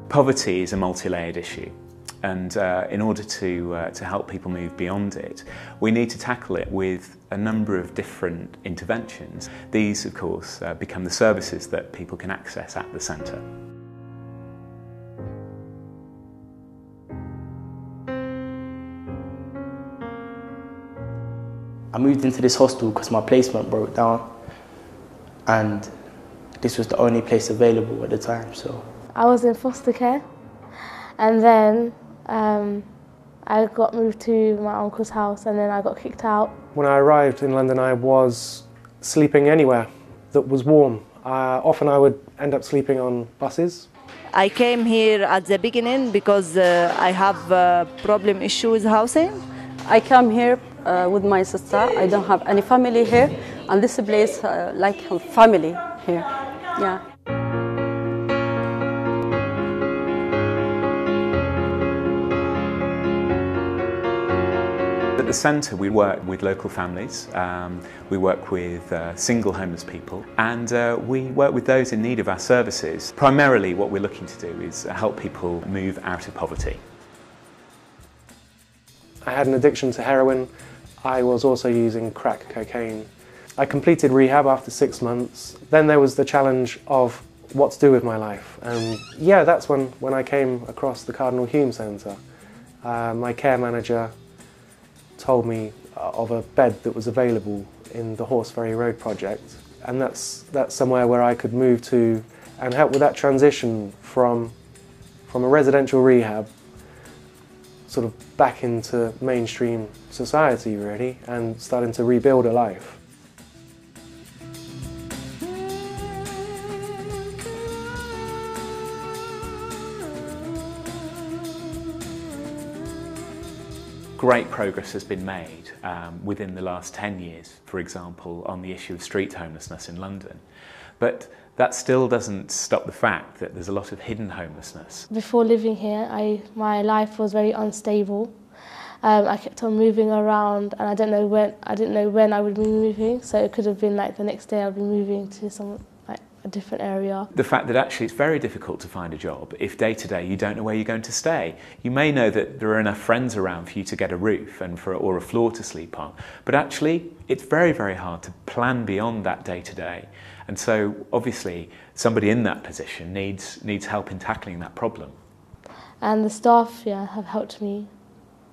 Poverty is a multi-layered issue, and in order to help people move beyond it, we need to tackle it with a number of different interventions. These, of course, become the services that people can access at the centre. I moved into this hostel because my placement broke down, and this was the only place available at the time. So I was in foster care, and then I got moved to my uncle's house, and then I got kicked out. When I arrived in London, I was sleeping anywhere that was warm. Often I would end up sleeping on buses. I came here at the beginning because I have a problem issue with housing. I came here with my sister. I don't have any family here, and this place like a family here. Yeah. At the centre we work with local families, we work with single homeless people, and we work with those in need of our services. Primarily what we're looking to do is help people move out of poverty. I had an addiction to heroin. I was also using crack cocaine. I completed rehab after 6 months. Then there was the challenge of what to do with my life. And yeah, that's when I came across the Cardinal Hume Centre. My care manager told me of a bed that was available in the Horseferry Road project. And that's somewhere where I could move to and help with that transition from a residential rehab sort of back into mainstream society, really, and starting to rebuild a life. Great progress has been made within the last 10 years, for example, on the issue of street homelessness in London. But that still doesn't stop the fact that there's a lot of hidden homelessness. Before living here, my life was very unstable. I kept on moving around, and I didn't know when I would be moving, so it could have been like the next day I'd be moving to a different area. The fact that actually it's very difficult to find a job if day to day you don't know where you're going to stay. You may know that there are enough friends around for you to get a roof or a floor to sleep on, but actually it's very, very hard to plan beyond that day to day. And so obviously somebody in that position needs help in tackling that problem. And the staff have helped me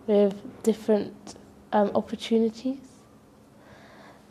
with different opportunities,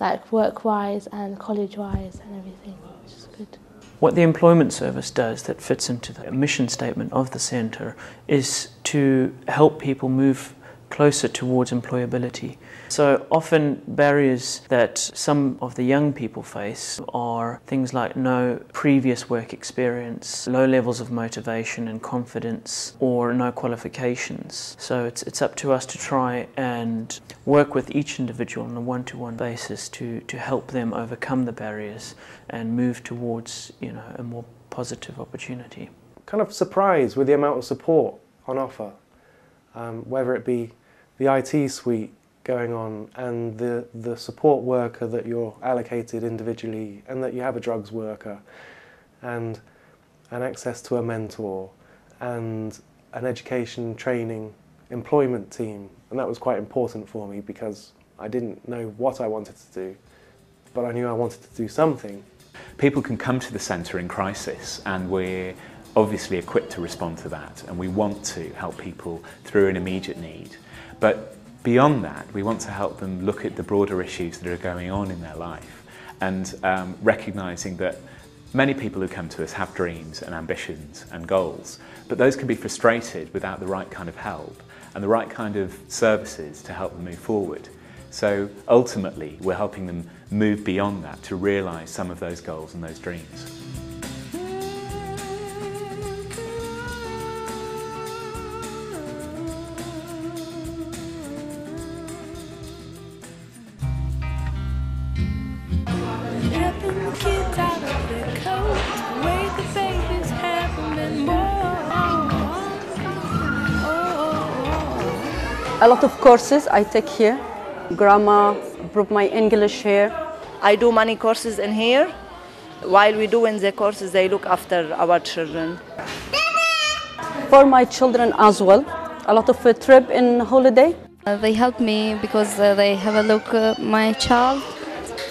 like work-wise and college-wise and everything, which is good. What the Employment Service does that fits into the mission statement of the centre is to help people move closer towards employability. So often barriers that some of the young people face are things like no previous work experience, low levels of motivation and confidence, or no qualifications. So it's up to us to try and work with each individual on a one-to-one basis to help them overcome the barriers and move towards, a more positive opportunity. Kind of surprised with the amount of support on offer, whether it be the IT suite going on and the support worker that you're allocated individually, and that you have a drugs worker and an access to a mentor and an education, training, employment team. And that was quite important for me because I didn't know what I wanted to do, but I knew I wanted to do something. People can come to the centre in crisis, and we're obviously equipped to respond to that, and we want to help people through an immediate need. But beyond that, we want to help them look at the broader issues that are going on in their life, and recognising that many people who come to us have dreams and ambitions and goals, but those can be frustrated without the right kind of help and the right kind of services to help them move forward. So ultimately, we're helping them move beyond that to realise some of those goals and those dreams. A lot of courses I take here, grammar, improve my English here. I do many courses in here. While we doing the courses, they look after our children. for my children as well. A lot of trip in holiday. They help me because they have a look at my child.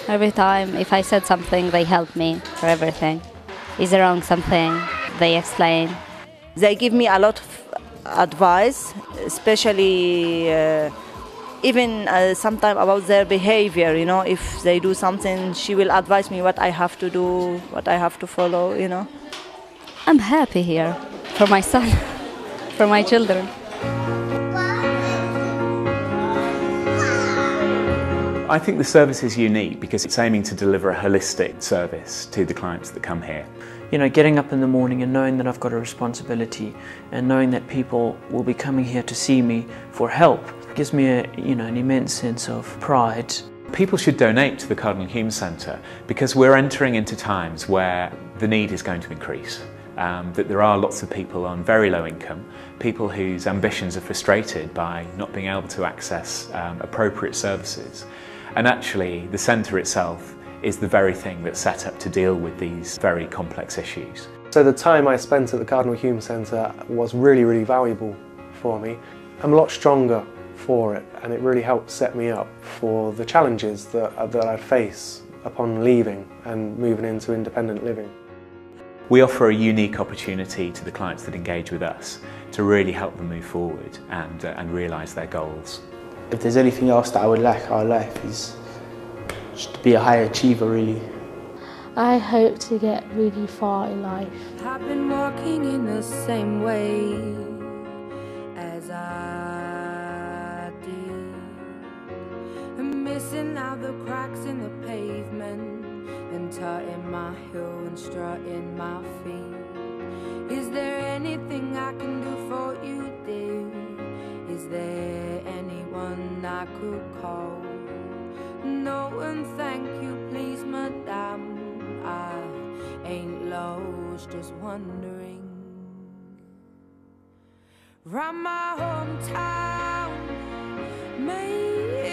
Every time if I said something, they help me for everything. Is there wrong something? They explain. They give me a lot of advice, especially even sometimes about their behavior, you know. If they do something, she will advise me what I have to do, what I have to follow, you know. I'm happy here for my son, for my children. I think the service is unique because it's aiming to deliver a holistic service to the clients that come here. You know, getting up in the morning and knowing that I've got a responsibility and knowing that people will be coming here to see me for help gives me an immense sense of pride. People should donate to the Cardinal Hume Centre because we're entering into times where the need is going to increase. That there are lots of people on very low income, people whose ambitions are frustrated by not being able to access appropriate services. And actually, the centre itself is the very thing that's set up to deal with these very complex issues. So the time I spent at the Cardinal Hume Centre was really, really valuable for me. I'm a lot stronger for it, and it really helped set me up for the challenges that I'd face upon leaving and moving into independent living. We offer a unique opportunity to the clients that engage with us to really help them move forward and realise their goals. If there's anything else that I would like our life is just to be a high achiever, really. I hope to get really far in life. I've been walking in the same way as I did, and missing out the cracks in the pavement, and tutting my heel and strutting my feet. Is there anything I can do for you, dear? Is there anyone I could call? No, and thank you, please, madame. I ain't lost, just wondering. Round my hometown, maybe